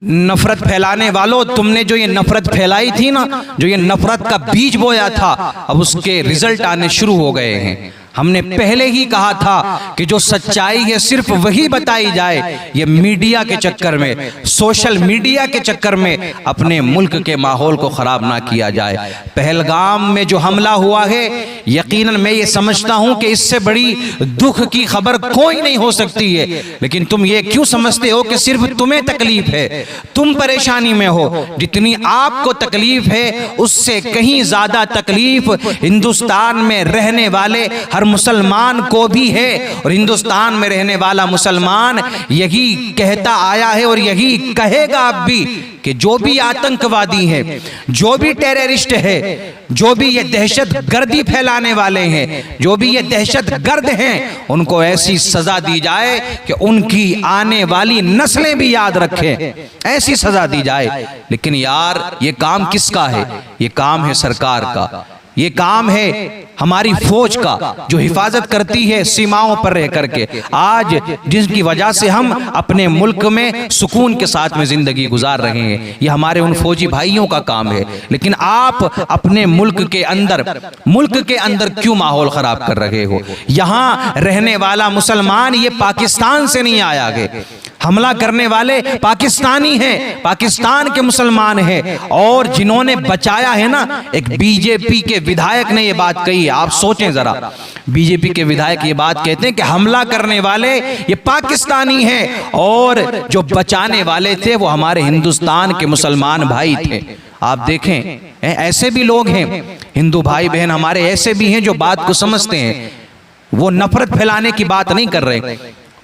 नफरत फैलाने वालों, तुमने जो ये नफरत फैलाई थी ना, जो ये नफरत का बीज बोया था, अब उसके रिजल्ट आने शुरू हो गए हैं। हमने पहले ही कहा था कि जो सच्चाई है सिर्फ वही बताई जाए। ये मीडिया के चक्कर में, सोशल मीडिया के चक्कर में अपने मुल्क के माहौल को खराब ना किया जाए। पहलगाम में जो हमला हुआ है, यकीनन मैं ये समझता हूं कि इससे बड़ी दुख की खबर कोई नहीं हो सकती है। लेकिन तुम ये क्यों समझते हो कि सिर्फ तुम्हें तकलीफ है, तुम परेशानी में हो? जितनी आपको तकलीफ है उससे कहीं ज्यादा तकलीफ हिंदुस्तान में रहने वाले हर मुसलमान को भी है। और हिंदुस्तान में रहने वाला मुसलमान यही कहता आया है और यही कहेगा अब भी कि जो भी आतंकवादी है, जो भी टेररिस्ट है, जो भी ये दहशत गर्दी फैलाने वाले हैं, जो भी ये दहशत गर्द हैं, उनको ऐसी सजा दी जाए कि उनकी आने वाली नस्लें भी याद रखें, ऐसी सजा दी जाए। लेकिन यार ये काम किसका है? ये काम है सरकार का, ये काम है हमारी फौज का जो हिफाजत करती है सीमाओं पर रह करके। आज जिसकी वजह से हम अपने मुल्क में सुकून के साथ में जिंदगी गुजार रहे हैं, ये हमारे उन फौजी भाइयों का काम है। लेकिन आप अपने मुल्क के अंदर क्यों माहौल खराब कर रहे हो? यहाँ रहने वाला मुसलमान ये पाकिस्तान से नहीं आया है, हमला करने वाले पाकिस्तानी हैं, पाकिस्तान के मुसलमान हैं। और जिन्होंने बचाया है ना, एक बीजेपी के विधायक ने ये बात कही है, आप सोचें जरा, बीजेपी के विधायक ये बात कहते हैं कि हमला करने वाले ये पाकिस्तानी हैं और जो बचाने वाले थे वो हमारे हिंदुस्तान के मुसलमान भाई थे। आप देखें ऐसे भी लोग हैं, हिंदू भाई बहन हमारे ऐसे भी हैं जो बात को समझते हैं, वो नफरत फैलाने की बात नहीं कर रहे।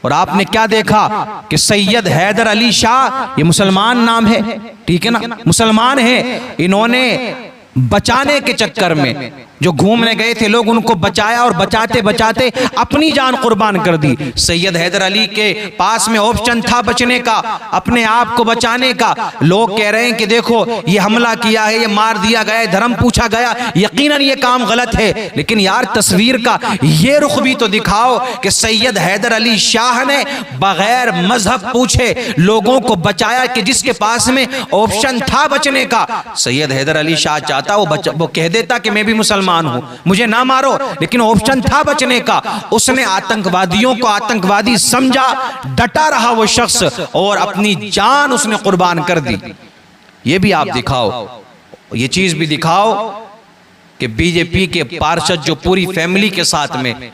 और आपने क्या देखा कि सैयद हैदर अली शाह, ये मुसलमान नाम है, ठीक है ना, मुसलमान है, इन्होंने बचाने के चक्कर में जो घूमने गए थे लोग, उनको बचाया और बचाते बचाते अपनी जान कुर्बान कर दी। सैयद हैदर अली के पास में ऑप्शन था बचने का, अपने आप को बचाने का। लोग कह रहे हैं कि देखो ये हमला किया है, ये मार दिया गया, धर्म पूछा गया, यकीनन ये काम गलत है। लेकिन यार तस्वीर का ये रुख भी तो दिखाओ कि सैयद हैदर अली शाह ने बगैर मजहब पूछे लोगों को बचाया, कि जिसके पास में ऑप्शन था बचने का। सैयद हैदर अली शाह चाहता वो कह देता कि मैं भी मुसलमान हूं, मुझे ना मारो, लेकिन ऑप्शन था बचने का। उसने आतंकवादियों को आतंकवादी समझा, डटा रहा वो शख्स और अपनी जान उसने कुर्बान कर दी। ये भी आप दिखाओ, ये चीज भी दिखाओ कि बीजेपी के पार्षद जो पूरी फैमिली के साथ में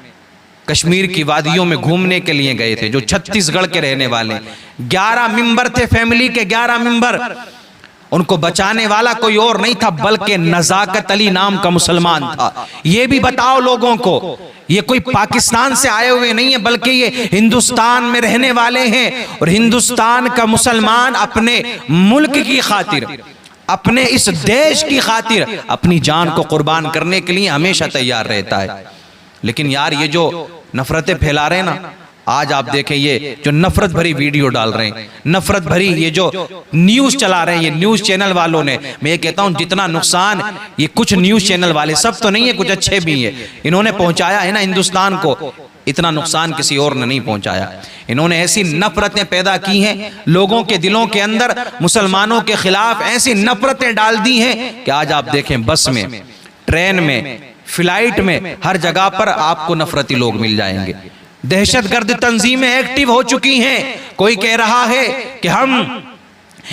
कश्मीर की वादियों में घूमने के लिए गए थे, जो छत्तीसगढ़ के रहने वाले, 11 मेंबर थे फैमिली के, 11 मेंबर। उनको बचाने वाला कोई और नहीं था बल्कि नजाकत अली नाम का मुसलमान था। ये भी बताओ लोगों को, ये कोई पाकिस्तान से आए हुए नहीं है बल्कि ये हिंदुस्तान में रहने वाले हैं। और हिंदुस्तान का मुसलमान अपने मुल्क की खातिर, अपने इस देश की खातिर अपनी जान को कुर्बान करने के लिए हमेशा तैयार रहता है। लेकिन यार ये जो नफरतें फैला रहे हैं ना, आज आप देखें ये जो नफरत भरी वीडियो डाल रहे हैं, नफरत भरी ये जो न्यूज चला रहे हैं, ये न्यूज चैनल वालों ने, मैं ये कहता हूं जितना नुकसान ये कुछ न्यूज चैनल वाले, सब तो नहीं है, कुछ अच्छे भी हैं, इन्होंने पहुंचाया है ना हिंदुस्तान को, इतना नुकसान किसी और ने नहीं पहुंचाया। इन्होंने ऐसी नफरतें पैदा की हैं लोगों के दिलों के अंदर, मुसलमानों के खिलाफ ऐसी नफरतें डाल दी हैं कि आज आप देखें बस में, ट्रेन में, फ्लाइट में, हर जगह पर आपको नफरती लोग मिल जाएंगे। दहशतगर्द तंजीमें एक्टिव हो चुकी हैं। कोई कह रहा है कि हम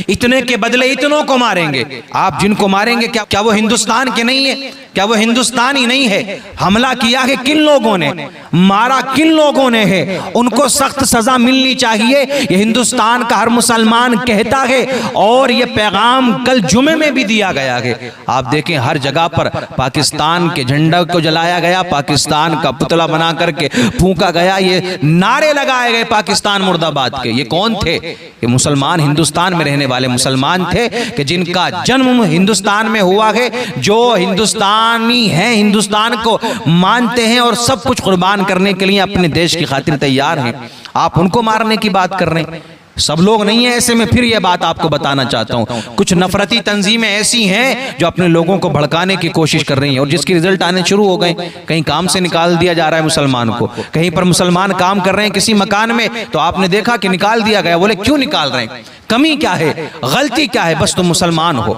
इतने के बदले इतनों को मारेंगे। आप जिनको मारेंगे क्या वो हिंदुस्तान के नहीं है? क्या वो हिंदुस्तानी नहीं है? हमला किया है किन लोगों ने, मारा किन लोगों ने है, उनको सख्त सजा मिलनी चाहिए, ये हिंदुस्तान का हर मुसलमान कहता है। और ये पैगाम कल जुमे में भी दिया गया है। आप देखें हर जगह पर पाकिस्तान के झंडा को जलाया गया, पाकिस्तान का पुतला बना करके फूंका गया, ये नारे लगाए गए पाकिस्तान मुर्दाबाद के। ये कौन थे? ये मुसलमान, हिंदुस्तान में रहने वाले मुसलमान थे कि जिनका जन्म हिंदुस्तान में हुआ है, जो हिंदुस्तानी हैं, हिंदुस्तान को मानते हैं और सब कुछ कुर्बान करने के लिए अपने देश की खातिर तैयार हैं। आप उनको मारने की बात कर रहे हैं। सब लोग नहीं है ऐसे में। फिर यह बात आपको बताना चाहता हूं, कुछ नफरती तंजीमें ऐसी हैं जो अपने लोगों को भड़काने की कोशिश कर रही हैं और जिसके रिजल्ट आने शुरू हो गए। कहीं काम से निकाल दिया जा रहा है मुसलमान को, कहीं पर मुसलमान काम कर रहे हैं किसी मकान में तो आपने देखा कि निकाल दिया गया। बोले क्यों निकाल रहे हैं, कमी क्या है, गलती क्या है? बस तुम मुसलमान हो,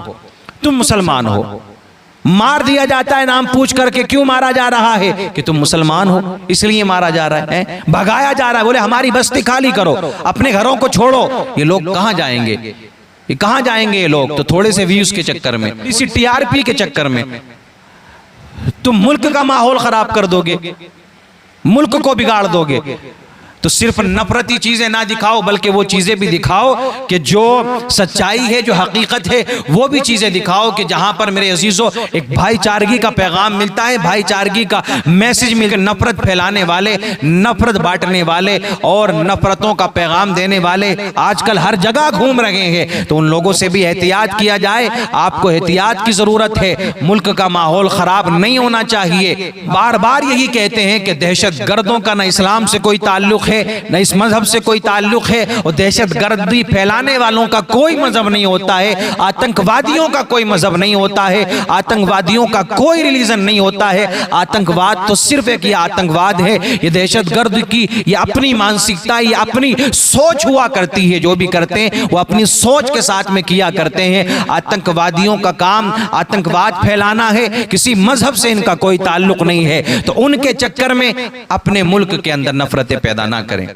तुम मुसलमान हो। मार दिया जाता है नाम पूछ करके, क्यों मारा जा रहा है? कि तुम मुसलमान हो इसलिए मारा जा रहा है। भगाया जा रहा है, बोले हमारी बस्ती खाली करो, अपने घरों को छोड़ो। ये लोग कहां जाएंगे, ये कहां जाएंगे ये लोग? तो थोड़े से व्यूज के चक्कर में, इसी टीआरपी के चक्कर में तुम मुल्क का माहौल खराब कर दोगे, मुल्क को बिगाड़ दोगे। तो सिर्फ नफरती चीजें ना दिखाओ, बल्कि वो चीजें भी दिखाओ कि जो सच्चाई है, जो हकीकत है, वो भी चीजें दिखाओ कि जहां पर मेरे अजीजों एक भाईचारगी का पैगाम मिलता है, भाईचारगी का मैसेज मिलकर नफरत फैलाने वाले, नफरत बांटने वाले और नफरतों का पैगाम देने वाले आजकल हर जगह घूम रहे हैं। तो उन लोगों से भी एहतियात किया जाए। आपको एहतियात की जरूरत है, मुल्क का माहौल खराब नहीं होना चाहिए। बार बार यही कहते हैं कि दहशत गर्दों का न इस्लाम से कोई ताल्लुक है, न इस मजहब से कोई ताल्लुक है, और दहशत गर्दी फैलाने वालों का कोई मजहब नहीं होता है, आतंकवादियों का कोई मजहब नहीं होता है, आतंकवादियों का कोई रिलीजन नहीं होता है। आतंकवाद तो सिर्फ एक ये आतंकवाद है, ये दहशत गर्द की ये अपनी मानसिकता, ये अपनी सोच हुआ करती है। जो भी करते हैं वो अपनी सोच के साथ में किया करते हैं। आतंकवादियों का काम आतंकवाद फैलाना है, किसी मजहब से इनका कोई ताल्लुक नहीं है। तो उनके चक्कर में अपने मुल्क के अंदर नफरतें पैदा ना करें।